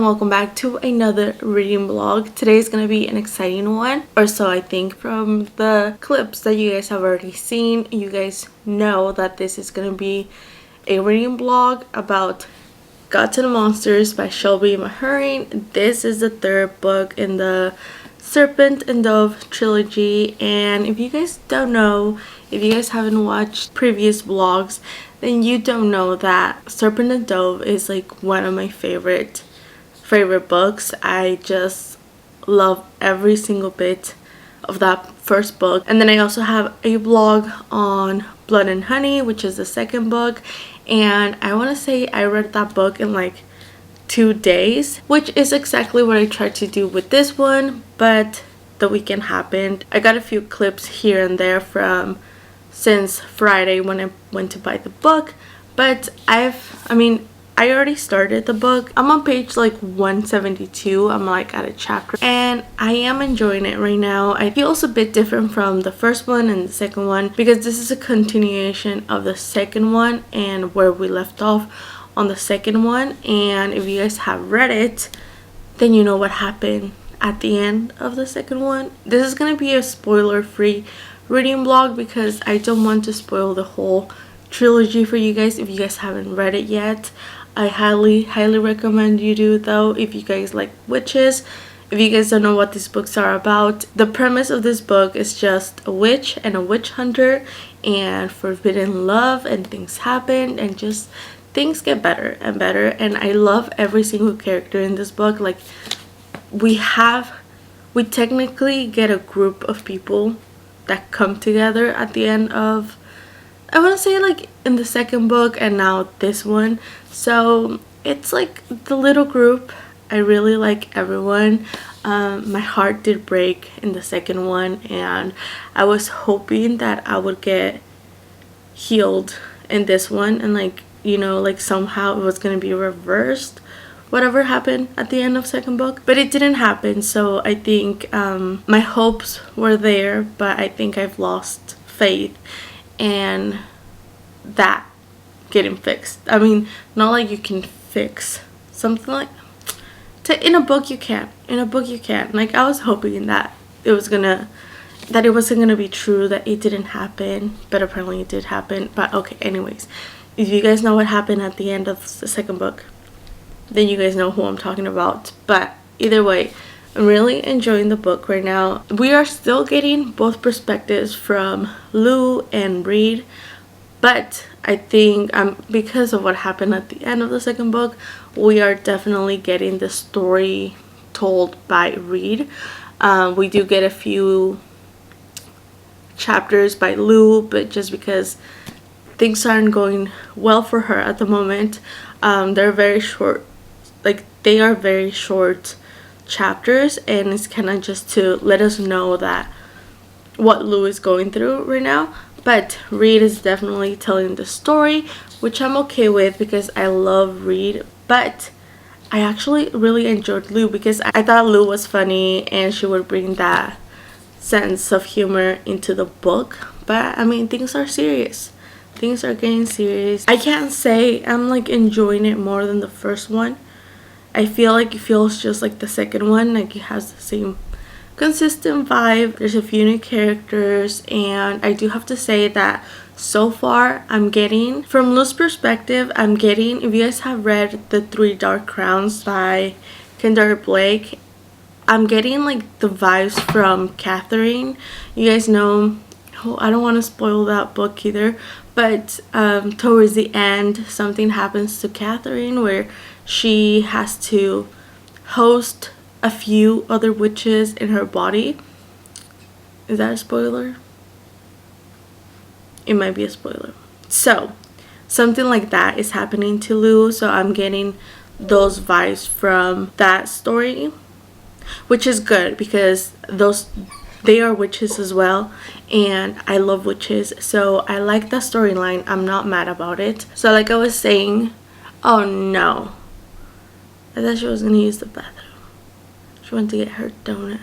welcome back to another reading vlog. Today is going to be an exciting one, or so I think from the clips that you guys have already seen. You guys know that this is going to be a reading vlog about Gods&Monsters by Shelby Mahurin. This is the third book in the Serpent&Dove trilogy, and if you guys don't know, if you guys haven't watched previous vlogs, then you don't know that Serpent&Dove is like one of my favorite books. I just love every single bit of that first book. And then I also have a vlog on Blood&Honey, which is the second book, and I want to say I read that book in like 2 days, which is exactly what I tried to do with this one, but the weekend happened. I got a few clips here and there from since Friday when I went to buy the book, but I already started the book. I'm on page like 172. I'm like at a chapter and I am enjoying it right now. I feel it's a bit different from the first one and the second one because this is a continuation of the second one and where we left off on the second one. And if you guys have read it, then you know what happened at the end of the second one. This is gonna be a spoiler-free reading vlog because I don't want to spoil the whole trilogy for you guys if you guys haven't read it yet. I highly recommend you do though if you guys like witches. If you guys don't know what these books are about, the premise of this book is just a witch and a witch hunter and forbidden love, and things happen and just things get better and better. And I love every single character in this book. Like we technically get a group of people that come together at the end of, I want to say like in the second book and now this one. So it's like the little group. I really like everyone. My heart did break in the second one and I was hoping that I would get healed in this one and like, you know, like somehow it was going to be reversed, whatever happened at the end of second book, but it didn't happen. So I think my hopes were there, but I think I've lost faith and that getting fixed. I mean, not like you can fix something like in a book you can't. Like I was hoping that it wasn't gonna be true, that it didn't happen, but apparently it did happen. But okay, anyways, if you guys know what happened at the end of the second book, then you guys know who I'm talking about. But either way, I'm really enjoying the book right now. We are still getting both perspectives from Lou and Reed, but I think because of what happened at the end of the second book, we are definitely getting the story told by Reed. We do get a few chapters by Lou, but just because things aren't going well for her at the moment, they're very short. Like they are very short chapters, and it's kind of just to let us know that what Lou is going through right now. But Reed is definitely telling the story, which I'm okay with because I love Reed. But I actually really enjoyed Lou because I thought Lou was funny and she would bring that sense of humor into the book. But I mean, things are serious. Things are getting serious. I can't say I'm like enjoying it more than the first one. I feel like it feels just like the second one. Like it has the same consistent vibe. There's a few new characters, and I do have to say that so far I'm getting, from Lou's perspective, if you guys have read The Three Dark Crowns by Kendra Blake, I'm getting like the vibes from Catherine. You guys know, I don't want to spoil that book either, but towards the end something happens to Catherine where she has to host a few other witches in her body. Is that a spoiler? It might be a spoiler. So something like that is happening to Lou, so I'm getting those vibes from that story, which is good because they are witches as well, and I love witches, so I like the storyline. I'm not mad about it. So like I was saying, oh no, I thought she was gonna use the bathroom. She went to get her donut.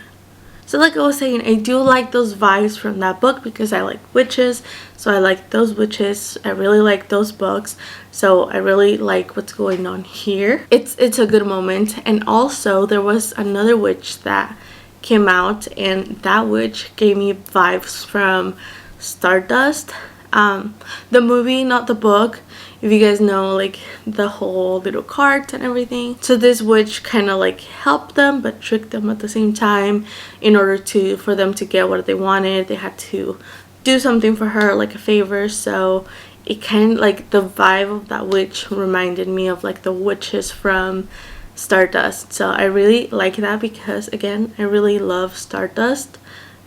So like I was saying, I do like those vibes from that book because I like witches. So I like those witches. I really like those books. So I really like what's going on here. It's a good moment. And also there was another witch that came out, and that witch gave me vibes from Stardust. The movie, not the book. If you guys know, like the whole little cards and everything. So this witch kind of like helped them but tricked them at the same time. In order for them to get what they wanted, they had to do something for her, like a favor. So it kind of like the vibe of that witch reminded me of like the witches from Stardust. So I really like that because again, I really love Stardust.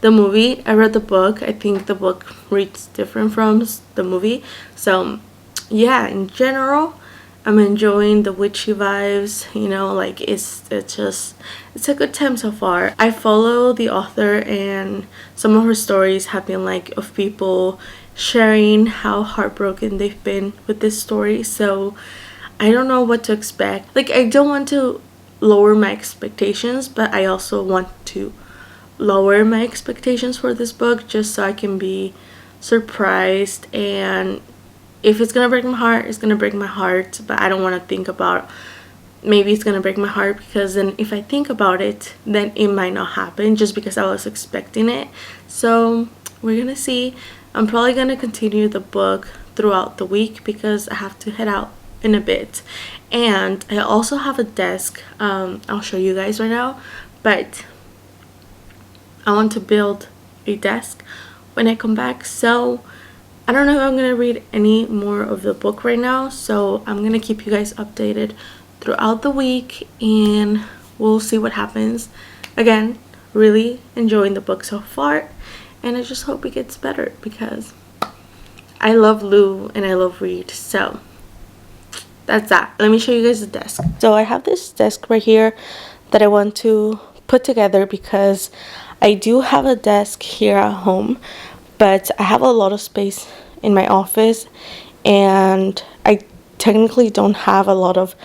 The movie, I read the book. I think the book reads different from the movie. So yeah, in general, I'm enjoying the witchy vibes, you know, like it's a good time so far. I follow the author, and some of her stories have been like of people sharing how heartbroken they've been with this story. So I don't know what to expect. Like, I don't want to lower my expectations, but I also want to lower my expectations for this book just so I can be surprised. And if it's gonna break my heart, it's gonna break my heart, but I don't want to think about maybe it's gonna break my heart, because then if I think about it, then it might not happen just because I was expecting it. So we're gonna see. I'm probably gonna continue the book throughout the week because I have to head out in a bit. And I also have a desk. I'll show you guys right now, but I want to build a desk when I come back. So I don't know if I'm gonna read any more of the book right now, so I'm gonna keep you guys updated throughout the week and we'll see what happens. Again, really enjoying the book so far, and I just hope it gets better because I love Lou and I love Reed. So that's that. Let me show you guys the desk. So I have this desk right here that I want to put together because I do have a desk here at home, but I have a lot of space in my office and I technically don't have a lot of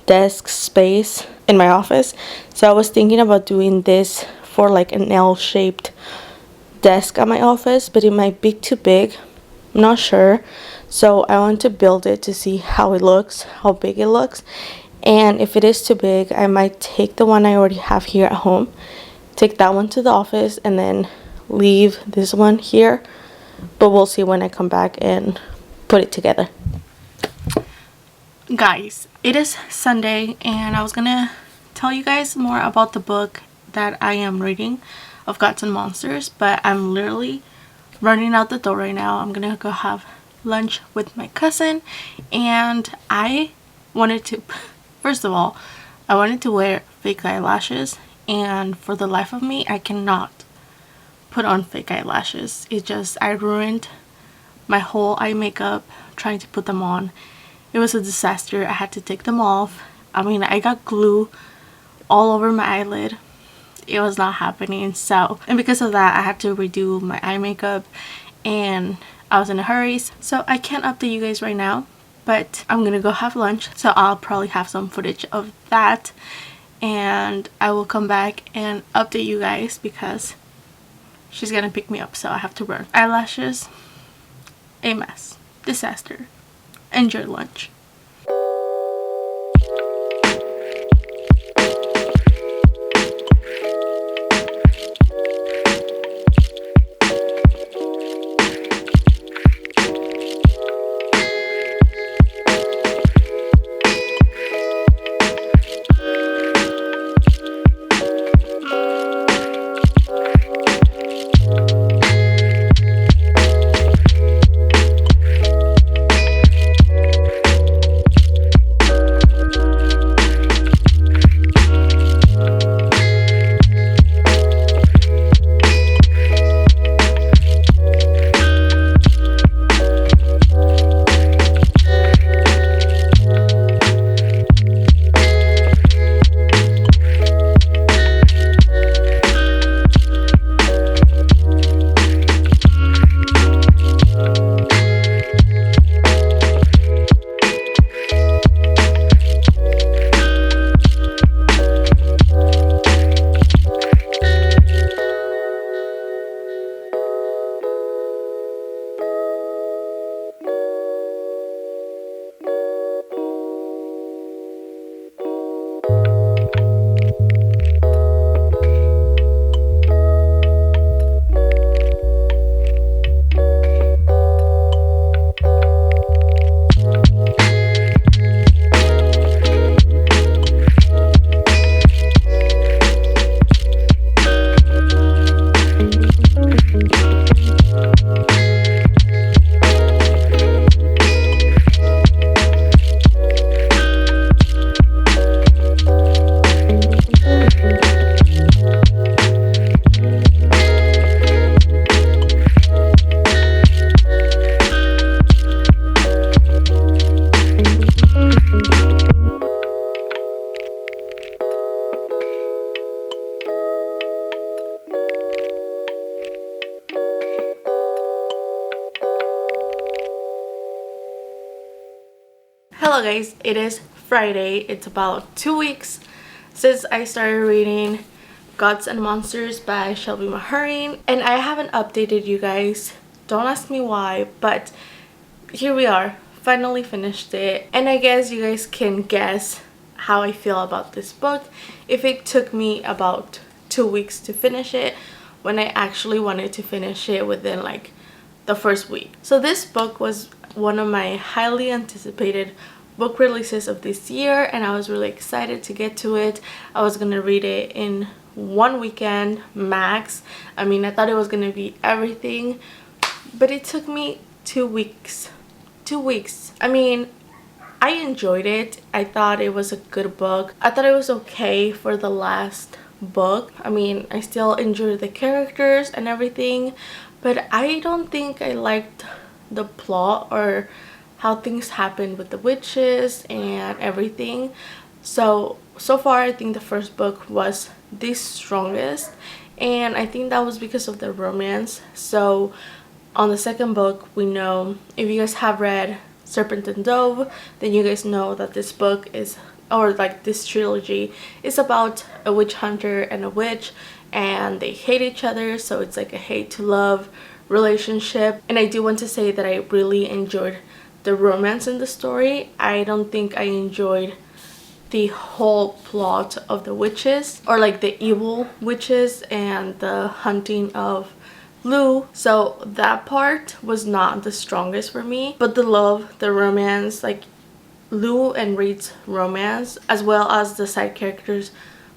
desk space in my office. So I was thinking about doing this for like an L-shaped desk at my office, but it might be too big. I'm not sure. So I want to build it to see how it looks, how big it looks. And if it is too big, I might take the one I already have here at home, take that one to the office, and then leave this one here. But we'll see when I come back and put it together. Guys, it is Sunday and I was gonna tell you guys more about the book that I am reading of Gods and Monsters, but I'm literally running out the door right now. I'm gonna go have lunch with my cousin, and I wanted to, first of all, I wanted to wear fake eyelashes, and for the life of me, I cannot put on fake eyelashes. I ruined my whole eye makeup trying to put them on. It was a disaster. I had to take them off. I mean, I got glue all over my eyelid. It was not happening. So, and because of that, I had to redo my eye makeup and I was in a hurry. So I can't update you guys right now, but I'm gonna go have lunch. So I'll probably have some footage of that and I will come back and update you guys because she's gonna pick me up, so I have to run. Eyelashes, a mess, disaster. Enjoy lunch. Well guys, it is Friday. It's about 2 weeks since I started reading Gods and Monsters by Shelby Mahurin, and I haven't updated you guys. Don't ask me why, but here we are. Finally finished it, and I guess you guys can guess how I feel about this book if it took me about 2 weeks to finish it when I actually wanted to finish it within like the first week. So this book was one of my highly anticipated book releases of this year, and I was really excited to get to it. I was gonna read it in one weekend max. I mean, I thought it was gonna be everything, but it took me 2 weeks. 2 weeks. I mean, I enjoyed it. I thought it was a good book. I thought it was okay for the last book. I mean, I still enjoyed the characters and everything, but I don't think I liked the plot or how things happened with the witches and everything. So far I think the first book was the strongest, and I think that was because of the romance. So on the second book, we know, if you guys have read Serpent&Dove, then you guys know that this book is, or like this trilogy is about a witch hunter and a witch, and they hate each other, so it's like a hate to love relationship. And I do want to say that I really enjoyed the romance in the story. I don't think I enjoyed the whole plot of the witches, or like the evil witches and the hunting of Lou. So that part was not the strongest for me, but the love, the romance, like Lou and Reed's romance, as well as the side characters'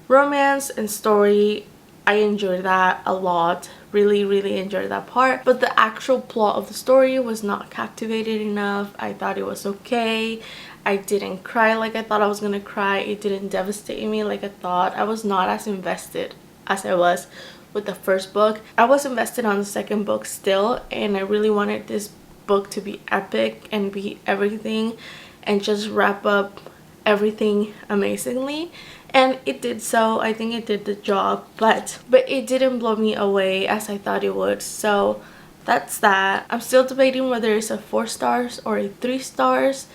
romance and story, I enjoyed that a lot. Really enjoyed that part. But the actual plot of the story was not captivated enough. I thought it was okay. I didn't cry like I thought I was gonna cry. It didn't devastate me like I thought. I was not as invested as I was with the first book. I was invested on the second book still, and I really wanted this book to be epic and be everything and just wrap up everything amazingly, and it did. So I think it did the job, but it didn't blow me away as I thought it would. So that's that. I'm still debating whether it's a 4 stars or a 3 stars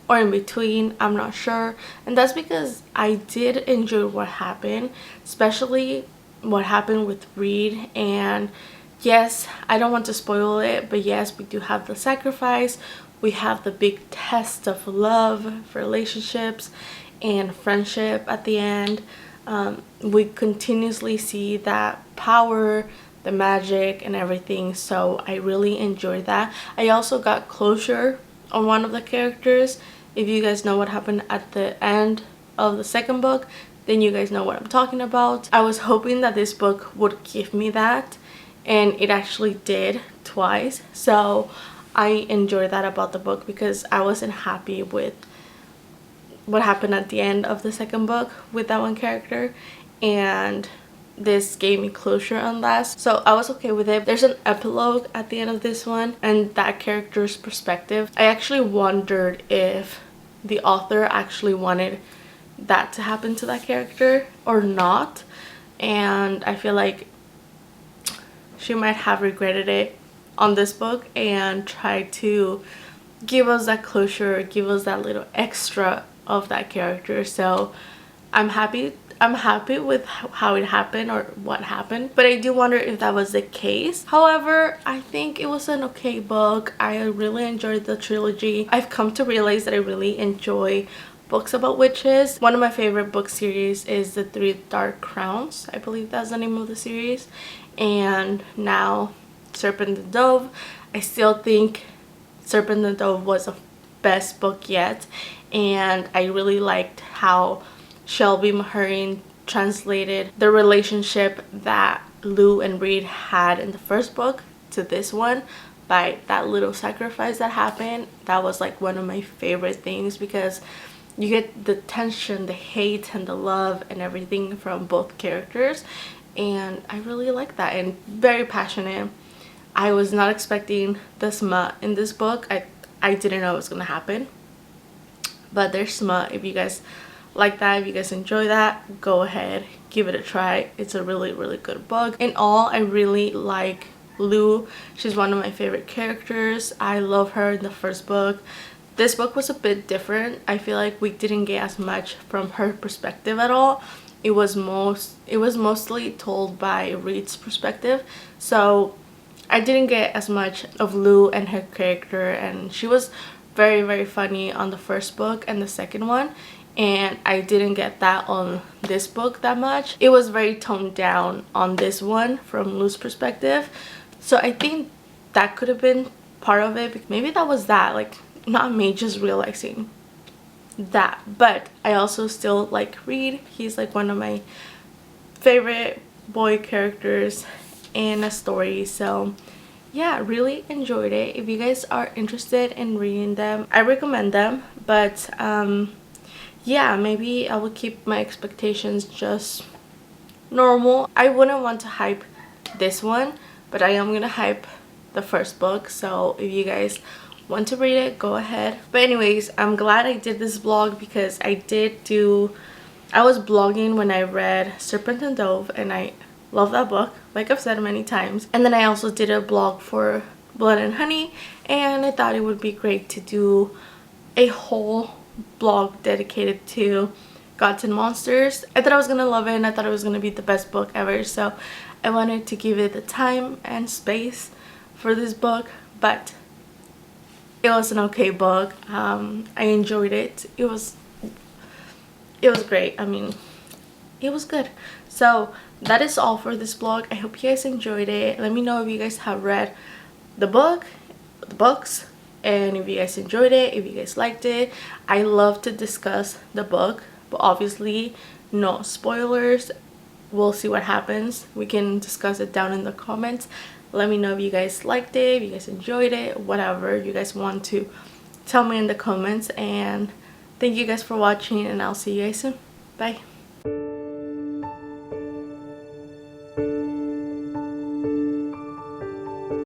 or in between. I'm not sure, and that's because I did enjoy what happened, especially what happened with Reed. And yes, I don't want to spoil it, but yes, we do have the sacrifice. We have the big test of love, relationships, and friendship at the end. We continuously see that power, the magic, and everything. So I really enjoyed that. I also got closure on one of the characters. If you guys know what happened at the end of the second book, then you guys know what I'm talking about. I was hoping that this book would give me that, and it actually did twice. So I enjoyed that about the book, because I wasn't happy with what happened at the end of the second book with that one character, and this gave me closure on that. So I was okay with it. There's an epilogue at the end of this one, and that character's perspective, I actually wondered if the author actually wanted that to happen to that character or not, and I feel like she might have regretted it on this book and tried to give us that closure, give us that little extra of that character. So I'm happy with how it happened, or what happened, but I do wonder if that was the case. However, I think it was an okay book. I really enjoyed the trilogy. I've come to realize that I really enjoy books about witches. One of my favorite book series is the 3 Dark Crowns. I believe that's the name of the series. And now Serpent&Dove. I still think Serpent&Dove was the best book yet, and I really liked how Shelby Mahurin translated the relationship that Lou and Reed had in the first book to this one by that little sacrifice that happened. That was like one of my favorite things, because you get the tension, the hate, and the love and everything from both characters, and I really like that. And very passionate. I was not expecting the smut in this book. I didn't know it was gonna happen, but there's smut. If you guys like that, if you guys enjoy that, go ahead, give it a try. It's a really good book. In all, I really like Lou. She's one of my favorite characters. I love her in the first book. This book was a bit different. I feel like we didn't get as much from her perspective at all. It was mostly told by Reed's perspective. So I didn't get as much of Lou and her character, and she was very, very funny on the first book and the second one, and I didn't get that on this book that much. It was very toned down on this one from Lou's perspective. So I think that could have been part of it. Maybe that was that, like, not me just realizing that. But I also still like Reed. He's like one of my favorite boy characters in a story. So yeah, really enjoyed it. If you guys are interested in reading them, I recommend them. But yeah, maybe I will keep my expectations just normal. I wouldn't want to hype this one, but I am gonna hype the first book. So if you guys want to read it, go ahead. But anyways, I'm glad I did this vlog because I was blogging when I read Serpent&Dove, and I love that book, like I've said many times. And then I also did a blog for Blood&Honey, and I thought it would be great to do a whole blog dedicated to Gods&Monsters. I thought I was gonna love it, and I thought it was gonna be the best book ever, so I wanted to give it the time and space for this book. But it was an okay book. I enjoyed it. It was great. I mean, it was good. So that is all for this vlog. I hope you guys enjoyed it. Let me know if you guys have read the books, and if you guys enjoyed it, if you guys liked it. I love to discuss the book, but obviously no spoilers. We'll see what happens. We can discuss it down in the comments. Let me know if you guys liked it, if you guys enjoyed it, whatever you guys want to tell me in the comments. And thank you guys for watching, and I'll see you guys soon. Bye.